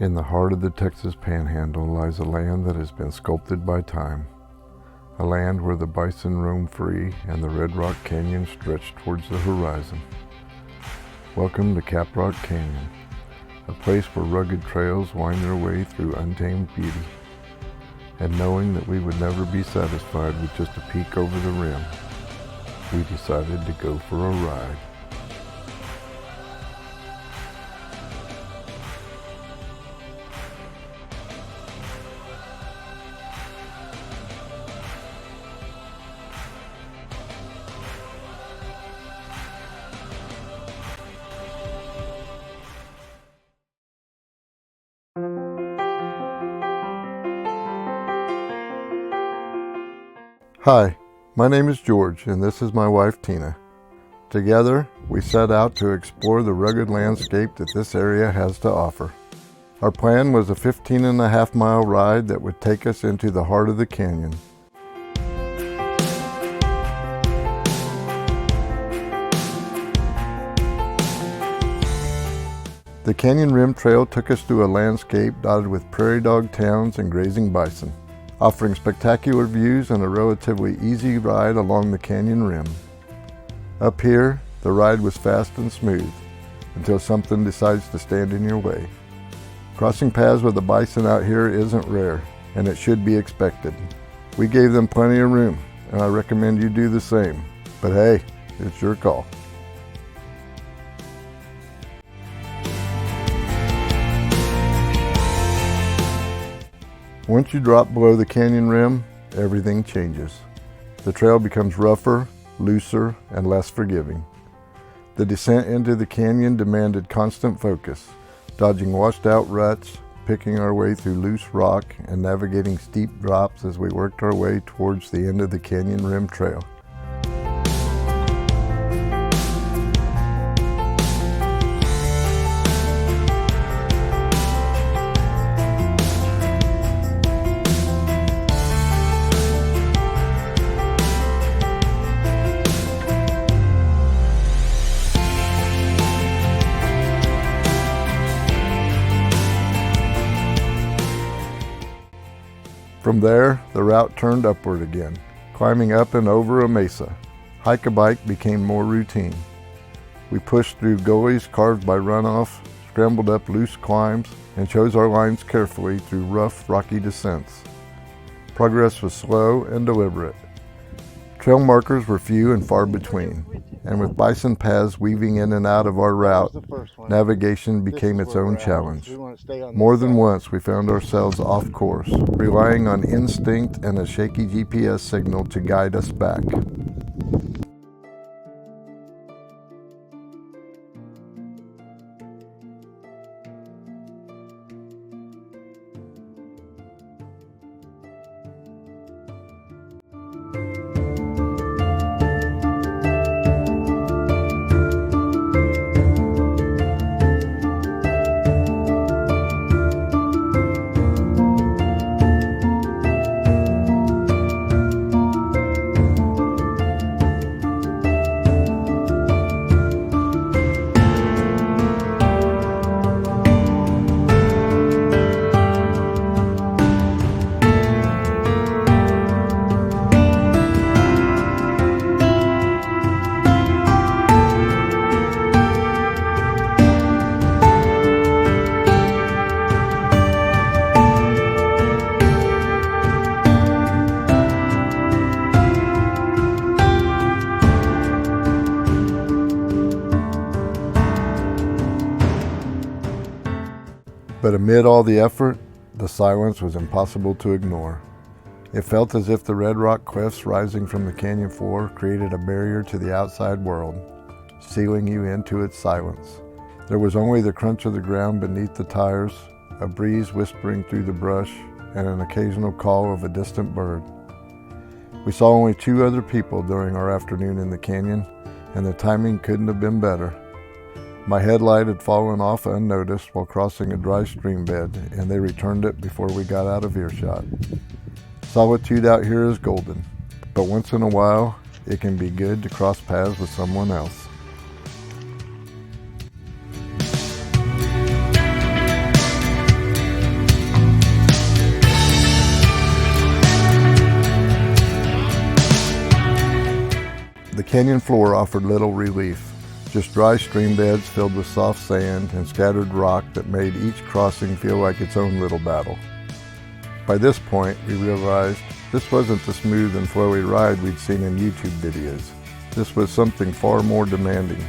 In the heart of the Texas Panhandle lies a land that has been sculpted by time. A land where the bison roam free and the Red Rock Canyon stretched towards the horizon. Welcome to Caprock Canyon, a place where rugged trails wind their way through untamed beauty. And knowing that we would never be satisfied with just a peek over the rim, we decided to go for a ride. Hi, my name is George and this is my wife Tina. Together, we set out to explore the rugged landscape that this area has to offer. Our plan was a 15.5-mile ride that would take us into the heart of the canyon. The canyon rim trail took us through a landscape dotted with prairie dog towns and grazing bison, offering spectacular views and a relatively easy ride along the canyon rim. Up here, the ride was fast and smooth, until something decides to stand in your way. Crossing paths with a bison out here isn't rare, and it should be expected. We gave them plenty of room, and I recommend you do the same. But hey, it's your call. Once you drop below the canyon rim, everything changes. The trail becomes rougher, looser, and less forgiving. The descent into the canyon demanded constant focus, dodging washed-out ruts, picking our way through loose rock, and navigating steep drops as we worked our way towards the end of the canyon rim trail. From there, the route turned upward again, climbing up and over a mesa. Hike-a-bike became more routine. We pushed through gullies carved by runoff, scrambled up loose climbs, and chose our lines carefully through rough, rocky descents. Progress was slow and deliberate. Trail markers were few and far between, and with bison paths weaving in and out of our route, navigation became its own challenge. More than once we found ourselves off course, relying on instinct and a shaky GPS signal to guide us back. But amid all the effort, the silence was impossible to ignore. It felt as if the red rock cliffs rising from the canyon floor created a barrier to the outside world, sealing you into its silence. There was only the crunch of the ground beneath the tires, a breeze whispering through the brush, and an occasional call of a distant bird. We saw only 2 other people during our afternoon in the canyon, and the timing couldn't have been better. My headlight had fallen off unnoticed while crossing a dry stream bed, and they returned it before we got out of earshot. Solitude out here is golden, but once in a while, it can be good to cross paths with someone else. canyon floor offered little relief, just dry stream beds filled with soft sand and scattered rock that made each crossing feel like its own little battle. By this point, we realized this wasn't the smooth and flowy ride we'd seen in YouTube videos. This was something far more demanding,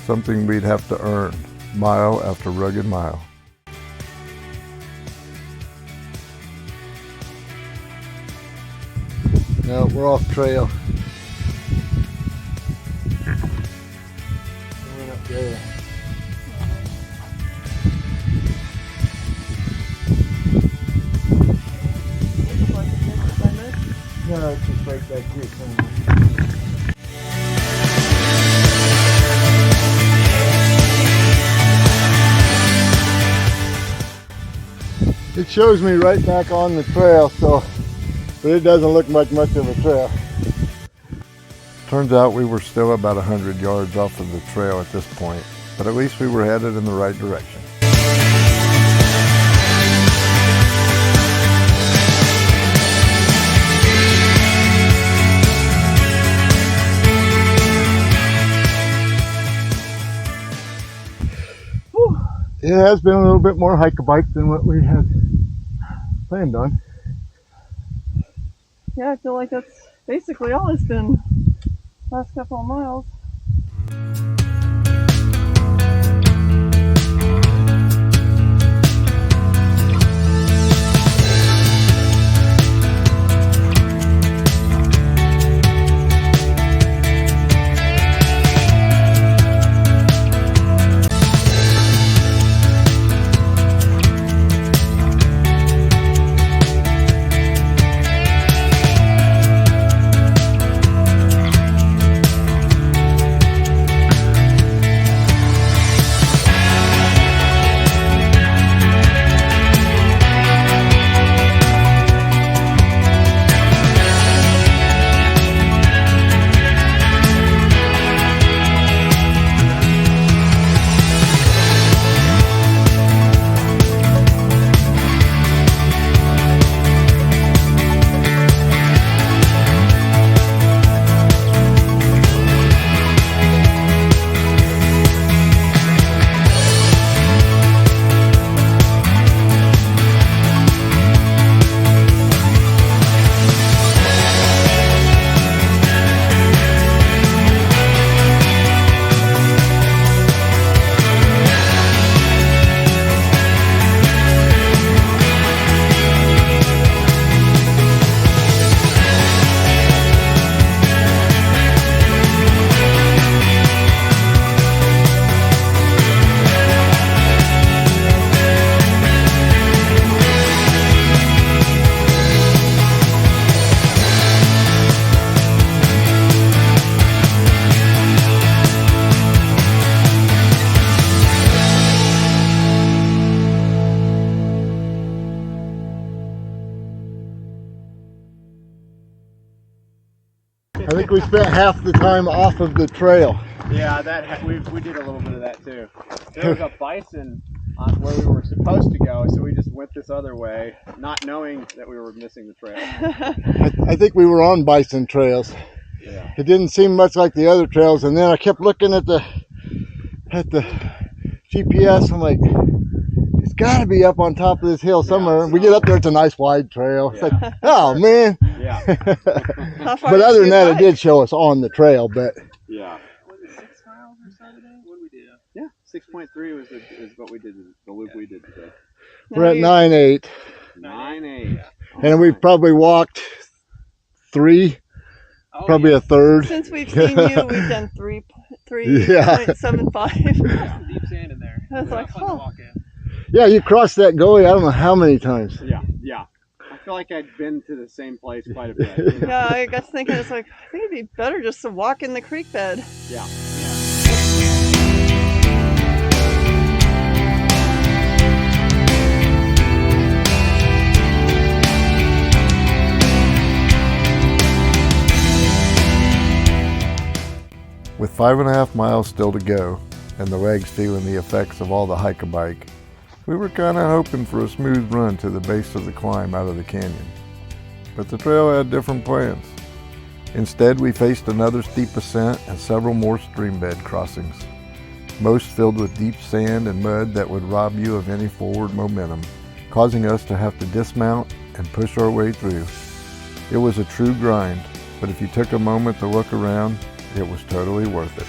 something we'd have to earn, mile after rugged mile. No, we're off trail. Going up there. No, it's just right back here somewhere. It shows me right back on the trail, but it doesn't look much of a trail. Turns out we were still about 100 yards off of the trail at this point, but at least we were headed in the right direction. It has been a little bit more hike-a-bike than what we had planned on. Yeah, I feel like that's basically all it's been last couple of miles. I think we spent half the time off of the trail. Yeah, we did a little bit of that too. There was a bison on where we were supposed to go, so we just went this other way, not knowing that we were missing the trail. I think we were on bison trails. Yeah. It didn't seem much like the other trails, and then I kept looking at the GPS. I'm like, it's got to be up on top of this hill somewhere. We get up there, it's a nice wide trail. It's like, oh man. Yeah. But other than that, it did show us on the trail. But yeah. Was it 6 miles or so today? What did we do? Yeah, 6.3 is what we did, the loop we did today. We're at 9.8. 9.8. And we've probably walked 3, probably a third. Since we've seen you, we've done 3.75. Deep sand in there. I was like, fun to walk in. Yeah, you crossed that gully, I don't know how many times. Yeah. I feel like I'd been to the same place quite a bit. You know? Yeah, I got thinking, it's like, I think it'd be better just to walk in the creek bed. Yeah. With 5.5 miles still to go, and the legs feeling the effects of all the hike-a-bike, we were kind of hoping for a smooth run to the base of the climb out of the canyon. But the trail had different plans. Instead, we faced another steep ascent and several more stream bed crossings, most filled with deep sand and mud that would rob you of any forward momentum, causing us to have to dismount and push our way through. It was a true grind, but if you took a moment to look around, it was totally worth it.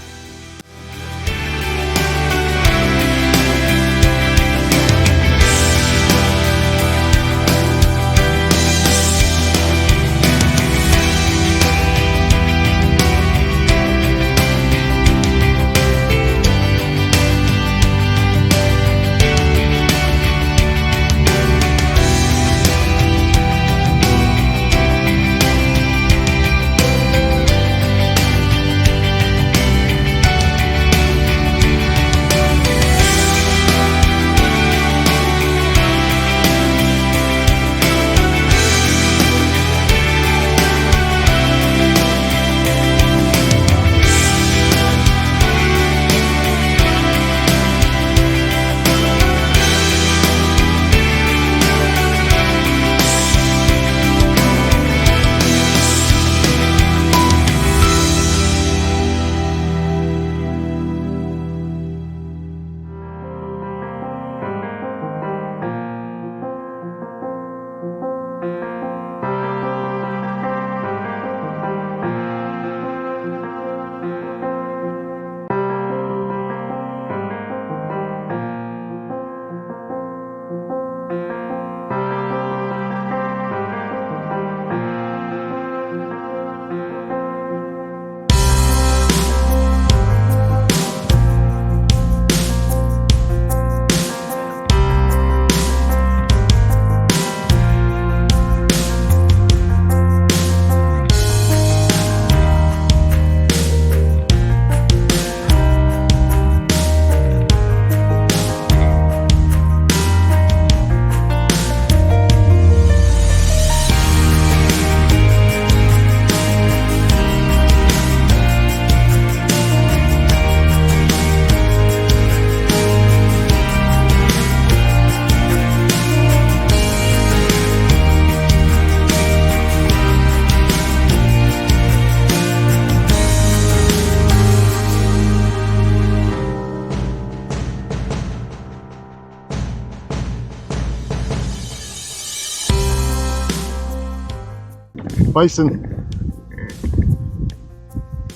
Bison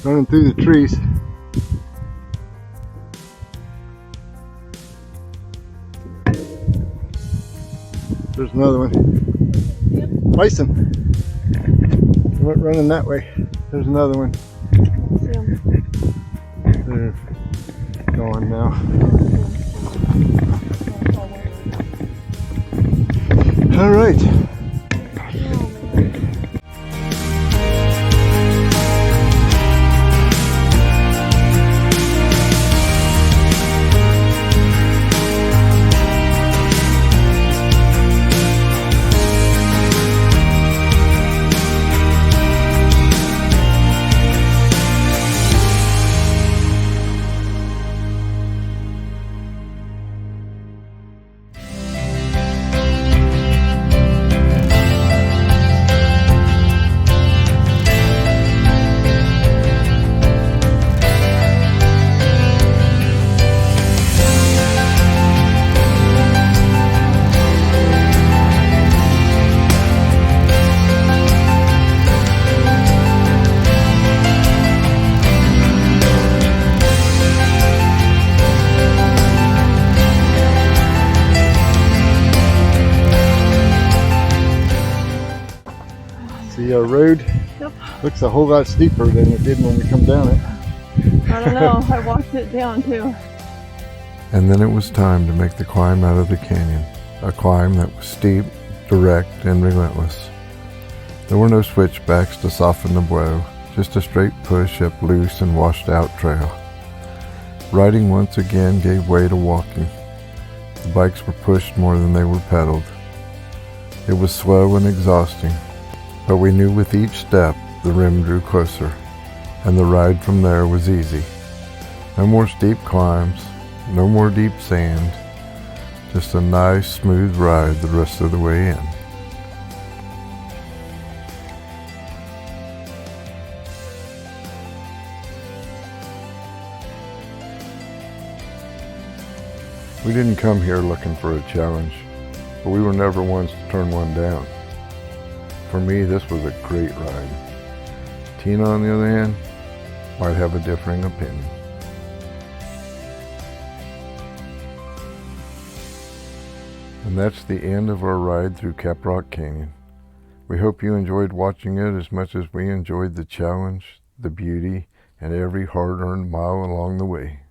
running through the trees. There's another one. Bison. They went running that way. There's another one. They're gone now. All right. See our road? Yep. Looks a whole lot steeper than it did when we come down it. I don't know. I walked it down too. And then it was time to make the climb out of the canyon, a climb that was steep, direct, and relentless. There were no switchbacks to soften the blow, just a straight push up loose and washed out trail. Riding once again gave way to walking. The bikes were pushed more than they were pedaled. It was slow and exhausting, but we knew with each step the rim drew closer, and the ride from there was easy. No more steep climbs, no more deep sand, just a nice smooth ride the rest of the way in. We didn't come here looking for a challenge, but we were never ones to turn one down. For me, this was a great ride. Tina, on the other hand, might have a differing opinion. And that's the end of our ride through Caprock Canyon. We hope you enjoyed watching it as much as we enjoyed the challenge, the beauty, and every hard-earned mile along the way.